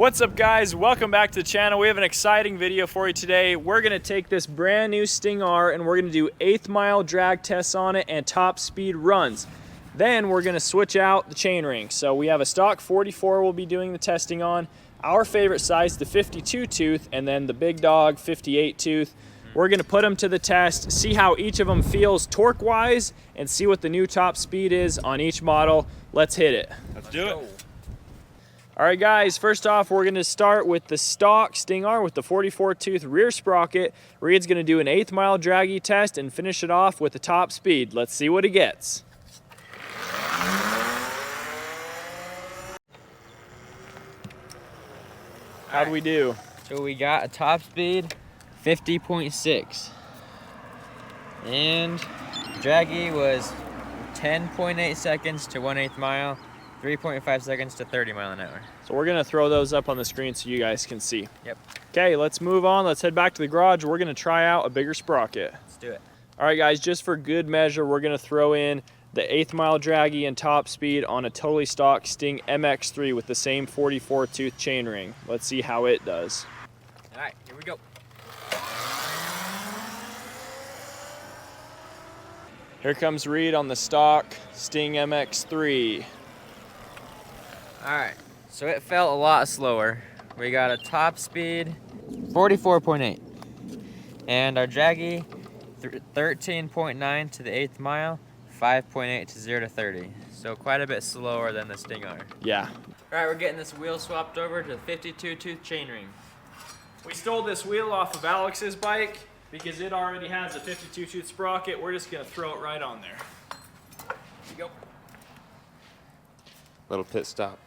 What's up guys, welcome back to the channel. We have an exciting video for you today. We're gonna take this brand new Sting R and we're gonna do 1/8 mile drag tests on it and top speed runs. Then we're gonna switch out the chainring. So we have a stock 44 we'll be doing the testing on, our favorite size, the 52 tooth, and then the big dog 58 tooth. We're gonna put them to the test, see how each of them feels torque wise, and see what the new top speed is on each model. Let's hit it. Let's do it. All right guys, first off, we're gonna start with the stock Sting R with the 44 tooth rear sprocket. Reed's gonna do an 1/8 mile draggy test and finish it off with the top speed. Let's see what he gets. How'd we do? So we got a top speed 50.6 and draggy was 10.8 seconds to 1/8 mile, 3.5 seconds to 30 mile an hour. So we're gonna throw those up on the screen so you guys can see. Yep. Okay, let's move on. Let's head back to the garage. We're gonna try out a bigger sprocket. Let's do it. All right guys, just for good measure, we're gonna throw in the 1/8 mile draggy and top speed on a totally stock Sting MX3 with the same 44 tooth chainring. Let's see how it does. All right, here we go. Here comes Reed on the stock Sting MX3. All right, so it felt a lot slower. We got a top speed 44.8 and our draggy 13.9 to the 1/8 mile, 5.8 to 0 to 30. So quite a bit slower than the Sting R. Yeah. All right, we're getting this wheel swapped over to the 52 tooth chainring. We stole this wheel off of Alex's bike because it already has a 52 tooth sprocket. We're just gonna throw it right on there. Here we go. Little pit stop.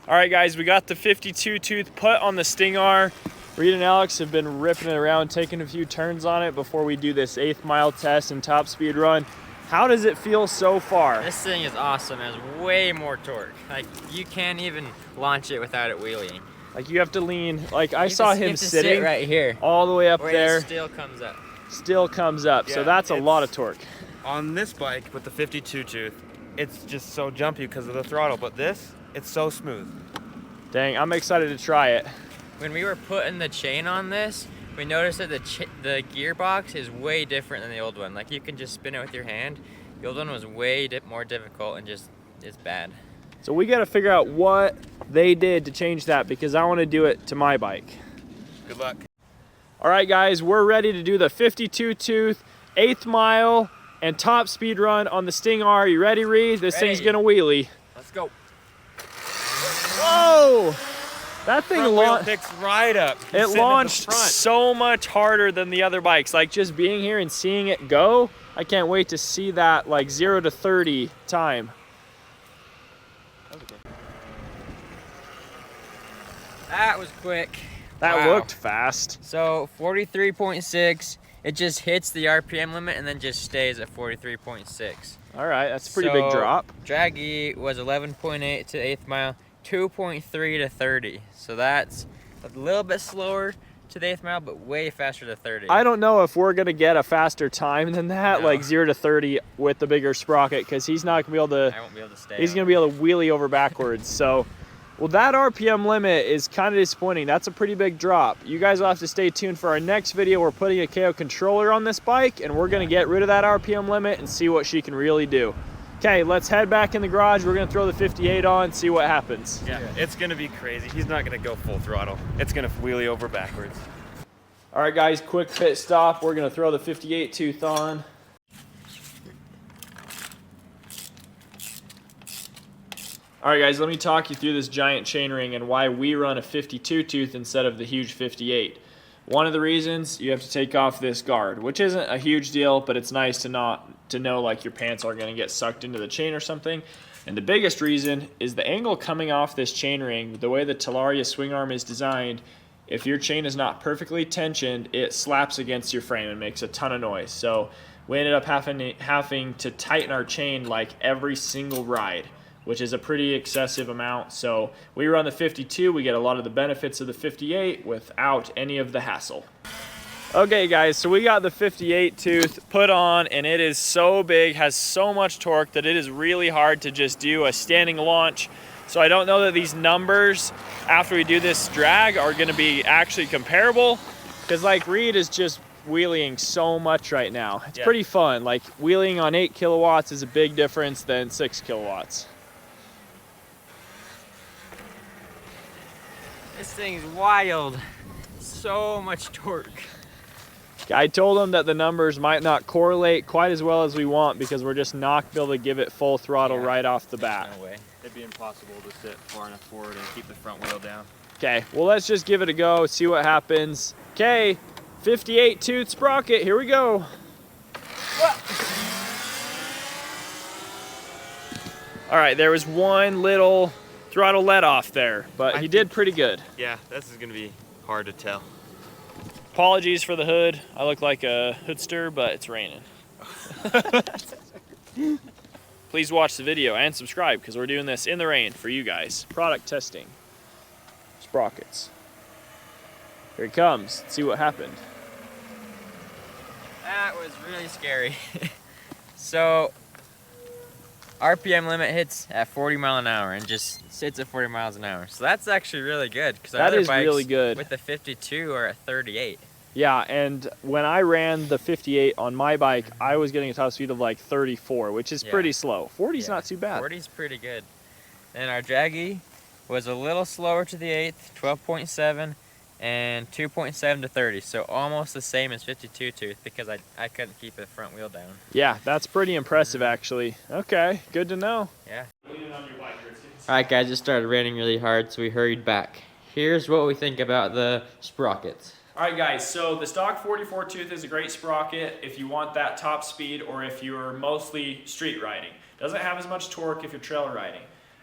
All right guys, we got the 52 tooth put on the Sting R. Reed and Alex have been ripping it around, taking a few turns on it before we do this 1/8 mile test and top speed run. How does it feel so far? This thing is awesome. It has way more torque. Like, you can't even launch it without it wheeling. Like, you have to lean, like I saw him sit sitting right here. all the way up Where there. it still comes up. Still comes up, so Yeah, that's a lot of torque. On this bike with the 52 tooth, it's just so jumpy because of the throttle, but this, it's so smooth. Dang, I'm excited to try it. When we were putting the chain on this, we noticed that the gearbox is way different than the old one. Like, you can just spin it with your hand. The old one was way more difficult and just is bad. So we gotta figure out what they did to change that because I wanna do it to my bike. Good luck. All right guys, we're ready to do the 52 tooth, 1/8 mile, and top speed run on the Sting R. You ready, Reed? This Ready. thing's gonna wheelie. Let's go. Whoa! That thing Front wheel launched. picks right up. It Sitting at the launched front. so much harder than the other bikes. Like, just being here and seeing it go, I can't wait to see that, like, 0 to 30 time. That was quick. That Wow. looked fast. So 43.6, it just hits the RPM limit and then just stays at 43.6. All right, that's a pretty big drop. Draggy was 11.8 to 1/8 mile, 2.3 to 30. So that's a little bit slower to the 1/8 mile, but way faster to 30. I don't know if we're gonna get a faster time than that, No. like 0 to 30 with the bigger sprocket, because he's not gonna be able to. I won't be able to stay. He's gonna be able to wheelie over backwards. So, well, that RPM limit is kind of disappointing. That's a pretty big drop. You guys will have to stay tuned for our next video. We're putting a KO controller on this bike, and we're gonna get rid of that RPM limit and see what she can really do. Okay, let's head back in the garage. We're gonna throw the 58 on, see what happens. Yeah, it's gonna be crazy. He's not gonna go full throttle. It's gonna wheelie over backwards. All right, guys, quick pit stop. We're gonna throw the 58 tooth on. All right, guys, let me talk you through this giant chainring and why we run a 52 tooth instead of the huge 58. One of the reasons, you have to take off this guard, which isn't a huge deal, but it's nice to know like your pants aren't gonna get sucked into the chain or something. And the biggest reason is the angle coming off this chainring, the way the Talaria swing arm is designed. If your chain is not perfectly tensioned, it slaps against your frame and makes a ton of noise. So we ended up having to tighten our chain like every single ride, which is a pretty excessive amount. So we run the 52, we get a lot of the benefits of the 58 without any of the hassle. Okay guys, so we got the 58 tooth put on and it is so big, has so much torque that it is really hard to just do a standing launch. So I don't know that these numbers after we do this drag are gonna be actually comparable, because like Reed is just wheeling so much right now. It's pretty fun. Like wheeling on 8 kilowatts is a big difference than 6 kilowatts. This thing's wild. So much torque. I told him that the numbers might not correlate quite as well as we want because we're just not gonna be able to give it full throttle right off the bat. No way. It'd be impossible to sit far enough forward and keep the front wheel down. Okay, well let's just give it a go, see what happens. Okay, 58 tooth sprocket, here we go. All right, there was one little throttle let off there, but he did pretty good. Yeah, this is gonna be hard to tell. Apologies for the hood. I look like a hoodster, but it's raining. Please watch the video and subscribe because we're doing this in the rain for you guys. Product testing. Sprockets. Here he comes. Let's see what happened. That was really scary. So, RPM limit hits at 40 mile an hour and just sits at 40 miles an hour. So that's actually really good because That is really good. With the 52 are at 38. Yeah, and when I ran the 58 on my bike, I was getting a top speed of like 34, which is pretty slow. 40 is not too bad. 40 is pretty good. And our draggy was a little slower to the 8th, 12.7, and 2.7 to 30. So almost the same as 52 tooth because I couldn't keep the front wheel down. Yeah, that's pretty impressive actually. Okay, good to know. Yeah. Alright guys, it started raining really hard, so we hurried back. Here's what we think about the sprockets. All right guys, so the stock 44 tooth is a great sprocket if you want that top speed or if you're mostly street riding. Doesn't have as much torque if you're trail riding.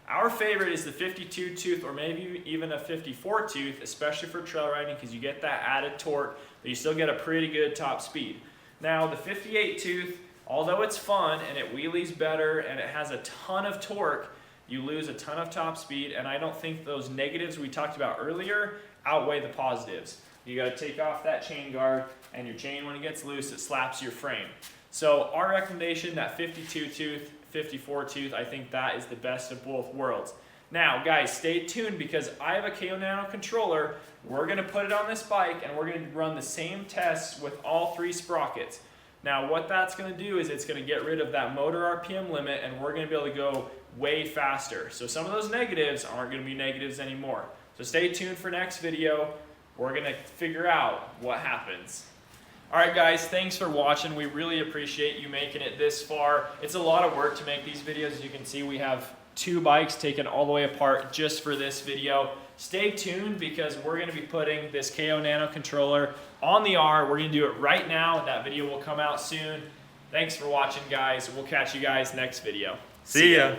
Our favorite is the 52 tooth or maybe even a 54 tooth, especially for trail riding because you get that added torque, but you still get a pretty good top speed. Now the 58 tooth, although it's fun and it wheelies better and it has a ton of torque, you lose a ton of top speed, and I don't think those negatives we talked about earlier outweigh the positives. You got to take off that chain guard, and your chain, when it gets loose, it slaps your frame. So our recommendation, that 52 tooth, 54 tooth, I think that is the best of both worlds. Now guys, stay tuned because I have a KO Nano controller. We're going to put it on this bike and we're going to run the same tests with all 3 sprockets. Now what that's going to do is it's going to get rid of that motor RPM limit and we're going to be able to go way faster. So some of those negatives aren't going to be negatives anymore. So stay tuned for next video. We're going to figure out what happens. All right guys, thanks for watching. We really appreciate you making it this far. It's a lot of work to make these videos. As you can see, we have 2 bikes taken all the way apart just for this video. Stay tuned because we're going to be putting this KO Nano controller on the R. We're going to do it right now. That video will come out soon. Thanks for watching guys. We'll catch you guys next video. See ya.